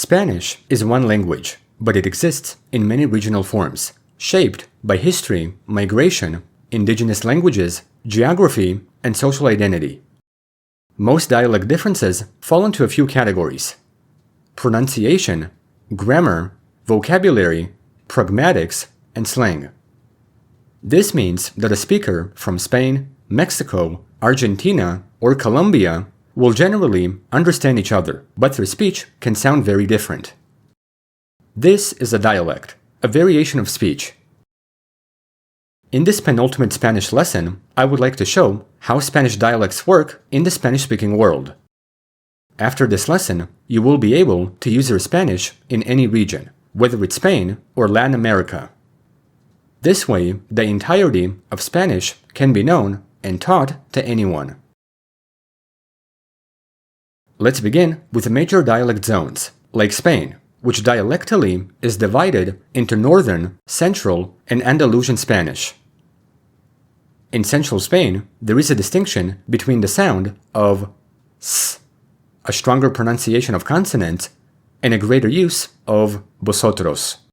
Spanish is one language, but it exists in many regional forms, shaped by history, migration, indigenous languages, geography, and social identity. Most dialect differences fall into a few categories: pronunciation, grammar, vocabulary, pragmatics, and slang. This means that a speaker from Spain, Mexico, Argentina, or Colombia will generally understand each other, but their speech can sound very different. This is a dialect, a variation of speech. In this penultimate Spanish lesson, I would like to show how Spanish dialects work in the Spanish-speaking world. After this lesson, you will be able to use your Spanish in any region, whether it's Spain or Latin America. This way, the entirety of Spanish can be known and taught to anyone. Let's begin with major dialect zones, like Spain, which dialectally is divided into Northern, Central, and Andalusian Spanish. In Central Spain, there is a distinction between the sound of s, a stronger pronunciation of consonants, and a greater use of vosotros.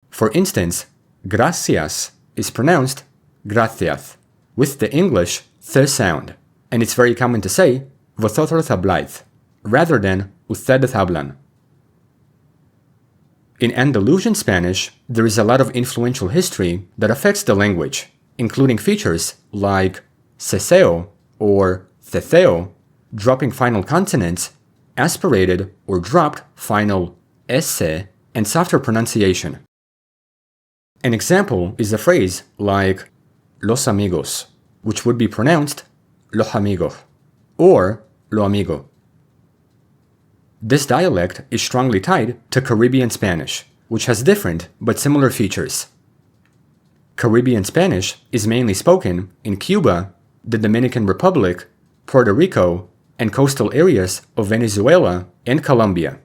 For instance, gracias is pronounced gracias, with the English th sound, and it's very common to say vosotros habláis, rather than ustedes hablan. In Andalusian Spanish, there is a lot of influential history that affects the language, including features like ceseo or ceceo, dropping final consonants, aspirated or dropped final s, and softer pronunciation. An example is a phrase like los amigos, which would be pronounced los amigos, or lo amigo. This dialect is strongly tied to Caribbean Spanish, which has different but similar features. Caribbean Spanish is mainly spoken in Cuba, the Dominican Republic, Puerto Rico, and coastal areas of Venezuela and Colombia.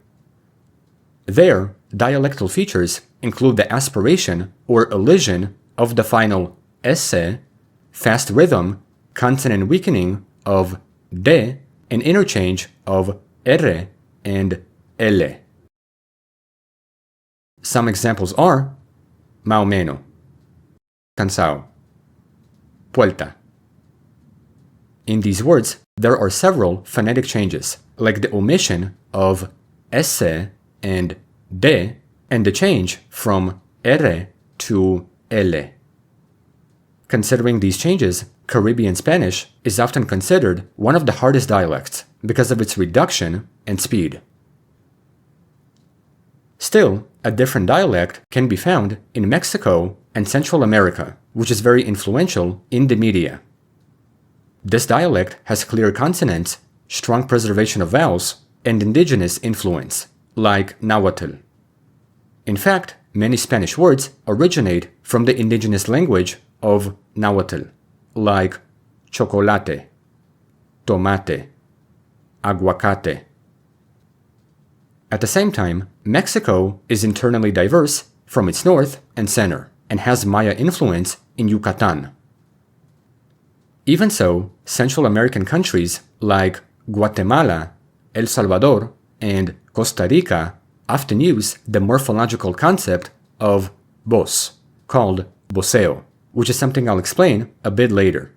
There, dialectal features include the aspiration or elision of the final s, fast rhythm, consonant weakening of d, and interchange of r and l. Some examples are más o menos, cansado, vuelta. In these words, there are several phonetic changes, like the omission of s and d, and the change from r to l. Considering these changes, Caribbean Spanish is often considered one of the hardest dialects because of its reduction and speed. Still, a different dialect can be found in Mexico and Central America, which is very influential in the media. This dialect has clear consonants, strong preservation of vowels, and indigenous influence, like Nahuatl. In fact, many Spanish words originate from the indigenous language of Nahuatl, like chocolate, tomate, aguacate. At the same time, Mexico is internally diverse from its north and center, and has Maya influence in Yucatan. Even so, Central American countries like Guatemala, El Salvador, and Costa Rica often use the morphological concept of vos, called voseo, which is something I'll explain a bit later.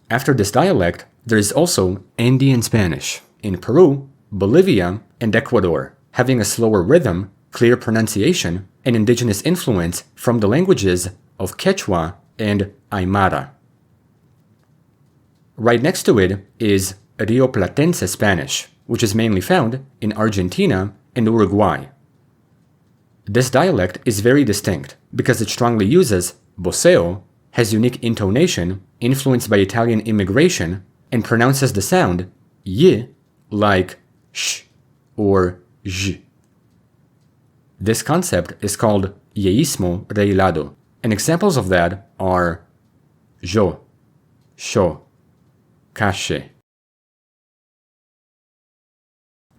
After this dialect, there is also Andean Spanish in Peru, Bolivia, and Ecuador, having a slower rhythm, clear pronunciation, and indigenous influence from the languages of Quechua and Aymara. Right next to it is Rioplatense Spanish, which is mainly found in Argentina and Uruguay. This dialect is very distinct because it strongly uses voseo, has unique intonation influenced by Italian immigration, and pronounces the sound y like sh or j. This concept is called yeísmo reilado, and examples of that are yo, sho, cache.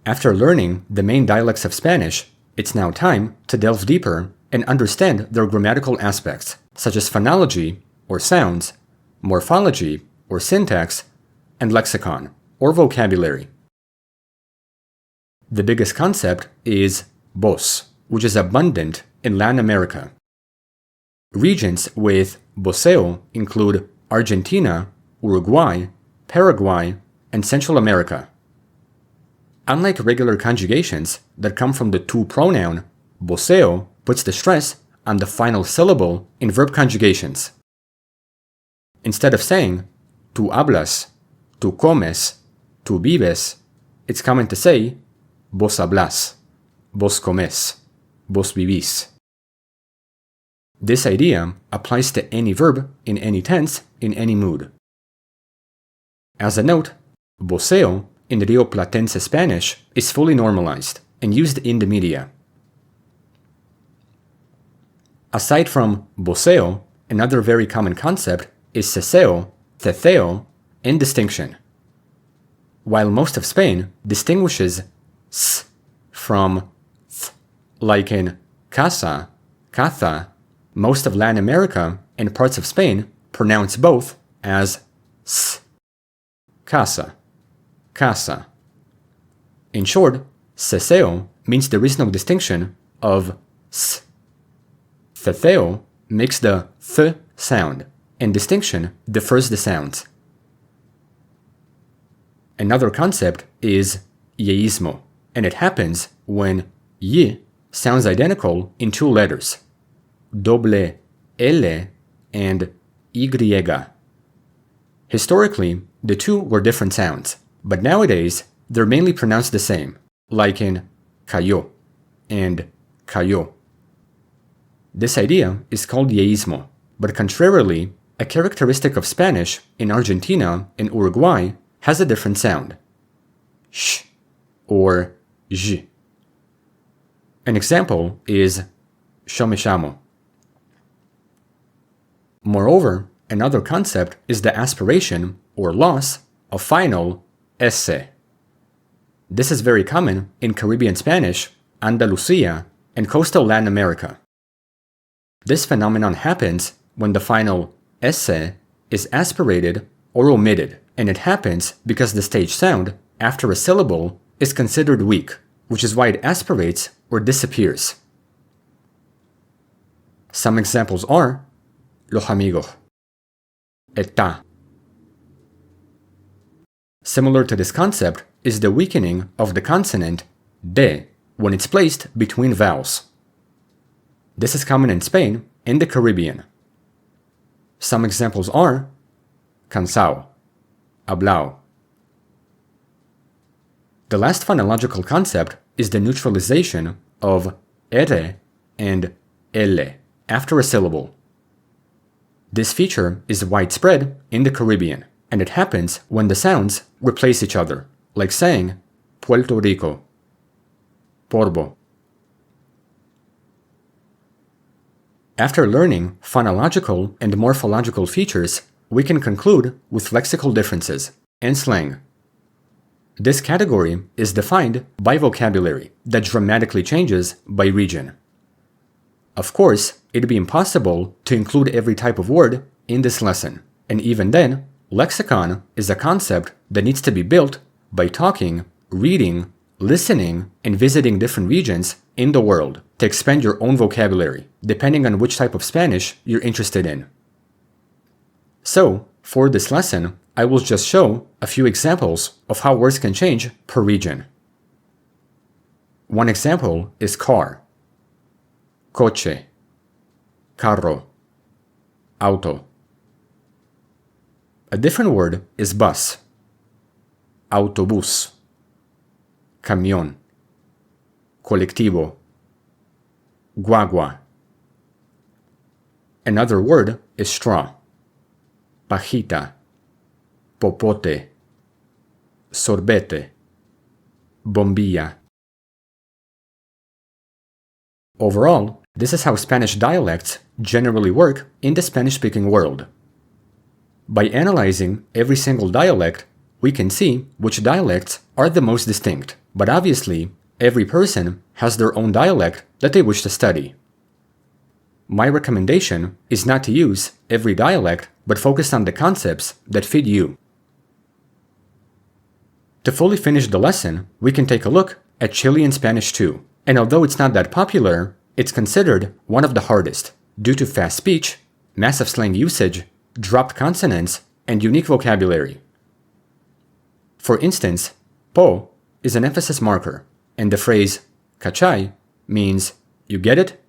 After learning the main dialects of Spanish, it's now time to delve deeper and understand their grammatical aspects, such as phonology, or sounds, morphology, or syntax, and lexicon, or vocabulary. The biggest concept is vos, which is abundant in Latin America. Regions with voseo include Argentina, Uruguay, Paraguay, and Central America. Unlike regular conjugations that come from the to pronoun, voseo puts the stress on the final syllable in verb conjugations. Instead of saying tú hablas, tú comes, tú vives, it's common to say vos hablas, vos comes, vos vivís. This idea applies to any verb in any tense in any mood. As a note, voseo in Rioplatense Spanish is fully normalized and used in the media. Aside from voseo, another very common concept is ceseo, cetheo, and distinction. While most of Spain distinguishes s from th, like in casa, caza, most of Latin America and parts of Spain pronounce both as s. Casa, casa. In short, ceseo means there is no distinction of s. Cetheo makes the th sound, and distinction differs the sounds. Another concept is yeísmo, and it happens when y sounds identical in two letters, doble L and Y. Historically, the two were different sounds, but nowadays they're mainly pronounced the same, like in cayó and cayó. This idea is called yeísmo, but contrarily, a characteristic of Spanish in Argentina and Uruguay has a different sound, sh or j. An example is yo me llamo. Moreover, another concept is the aspiration or loss of final ese. This is very common in Caribbean Spanish, Andalusia, and coastal Latin America. This phenomenon happens when the final ese is aspirated or omitted, and it happens because the stage sound after a syllable is considered weak, which is why it aspirates or disappears. Some examples are los amigos, está. Similar to this concept is the weakening of the consonant de when it's placed between vowels. This is common in Spain and the Caribbean. Some examples are cansao, hablao. The last phonological concept is the neutralization of r and l after a syllable. This feature is widespread in the Caribbean, and it happens when the sounds replace each other, like saying Puerto Rico, Porbo. After learning phonological and morphological features, we can conclude with lexical differences and slang. This category is defined by vocabulary that dramatically changes by region. Of course, it'd be impossible to include every type of word in this lesson, and even then, lexicon is a concept that needs to be built by talking, reading, listening, and visiting different regions in the world to expand your own vocabulary, depending on which type of Spanish you're interested in. So, for this lesson, I will just show a few examples of how words can change per region. One example is car, coche, carro, auto. A different word is bus, autobús, camión, colectivo, guagua. Another word is straw, pajita, popote, sorbete, bombilla. Overall, this is how Spanish dialects generally work in the Spanish-speaking world. By analyzing every single dialect, we can see which dialects are the most distinct, but obviously, every person has their own dialect that they wish to study. My recommendation is not to use every dialect, but focus on the concepts that fit you. To fully finish the lesson, we can take a look at Chilean Spanish too, and although it's not that popular, it's considered one of the hardest due to fast speech, massive slang usage, dropped consonants, and unique vocabulary. For instance, po is an emphasis marker, and the phrase "cachai" means "you get it?"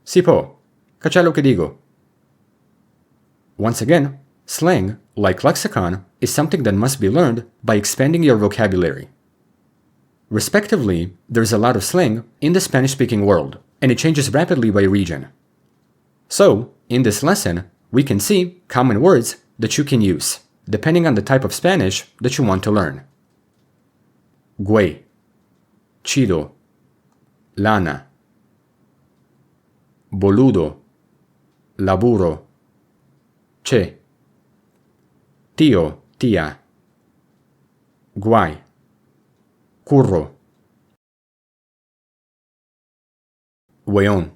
Si po, cachai lo que digo. Once again, slang, like lexicon, is something that must be learned by expanding your vocabulary. Respectively, there's a lot of slang in the Spanish-speaking world, and it changes rapidly by region. So, in this lesson, we can see common words that you can use, depending on the type of Spanish that you want to learn. Güey, chido, lana, boludo, laburo, che, tío, tía, guay, curro, weón,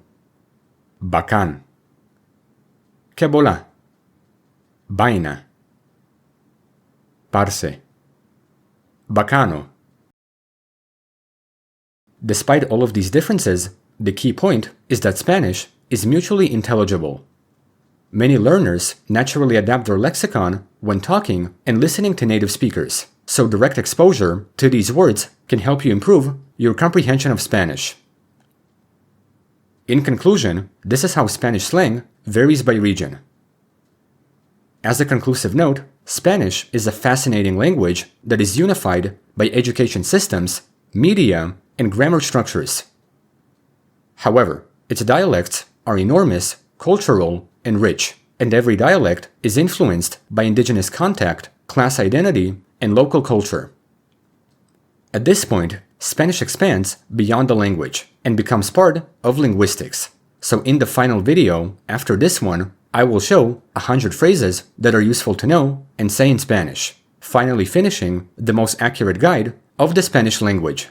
bacán, que bola, vaina, parce, bacano. Despite all of these differences, the key point is that Spanish is mutually intelligible. Many learners naturally adapt their lexicon when talking and listening to native speakers, so direct exposure to these words can help you improve your comprehension of Spanish. In conclusion, this is how Spanish slang varies by region. As a conclusive note, Spanish is a fascinating language that is unified by education systems, media, and grammar structures. However, its dialects are enormous, cultural, and rich, and every dialect is influenced by indigenous contact, class identity, and local culture. At this point, Spanish expands beyond the language and becomes part of linguistics. So in the final video, after this one, I will show 100 phrases that are useful to know and say in Spanish, finally finishing the most accurate guide of the Spanish language.